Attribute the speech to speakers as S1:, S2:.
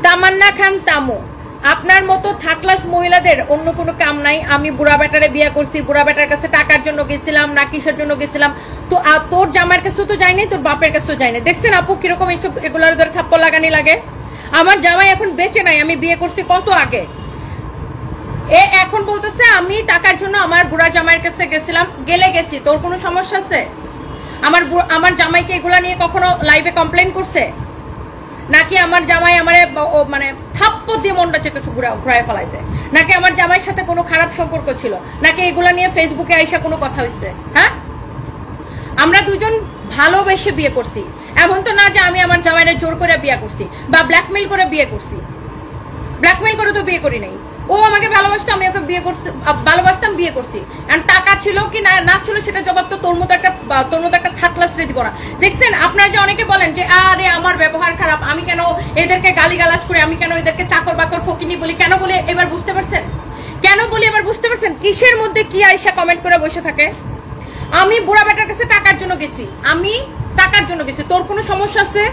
S1: তামান্না খান তামো, আপনার মতো third class মহিলাদের অন্য কোনো কাম নাই। আমি বুড়া বেটারে বিয়ে করছি, বুড়া বেটার কাছে টাকার জন্য গেছিলাম না কিসের জন্য গেছিলাম, তো তোর জামার কাছেও তো যাই নাই, তোর বাপের কাছেও যাই নাই। দেখছেন আপু কিরকম এইসব এগুলোর ধরে থাপ্পড় লাগানি লাগে। আমার জামাই এখন বেঁচে নাই, আমি বিয়ে করছি কত আগে। এখন বলতেছে আমি টাকার জন্য আমার বুড়া জামাইয়ের কাছে গেছিলাম, গেছি। তোর কোনো সমস্যা আছে? আমার জামাইকে এগুলা নিয়ে কখনো লাইভে কমপ্লেন করছে নাকি? আমার জামাই আমারে মানে থাপ্পড় দিয়ে মনটা চেতেছে ঘুরায় ফেলাইতে, নাকি আমার জামাইয়ের সাথে কোনো খারাপ সম্পর্ক ছিল, নাকি এগুলা নিয়ে ফেসবুকে আইসা কোনো কথা হয়েছে? হ্যাঁ, আমরা দুজন ভালোবেসে বিয়ে করছি। এমন তো না যে আমি আমার জামাইয়ের জোর করে বিয়ে করছি বা ব্ল্যাকমেইল করে বিয়ে করছি। ব্ল্যাকমেইল করে তো বিয়ে করি নাই। ও আমাকে ভালোবাসতো, আমি ওকে বিয়ে করছি, ভালোবাসতাম, বিয়ে করছি। টাকা ছিল কি না ছিল সেটা জবাব তো তোর মতো একটা থার্ড ক্লাস দিব না। দেখছেন আপনারা যে অনেকে বলেন যে আরে আমার ব্যবহার খারাপ, আমি কেন এদেরকে গালিগালাজ করে, আমি কেন এদেরকে চাকর বাকর ফকিনি বলি, কেন বলে এবার বুঝতে পারছেন? কেন বলি এবার বুঝতে পারছেন? কিসের মধ্যে কি আইসা কমেন্ট করে বসে থাকে। আমি বুড়া বেটার কাছে টাকার জন্য গেছি, আমি টাকার জন্য গেছি, তোর কোনো সমস্যা আছে?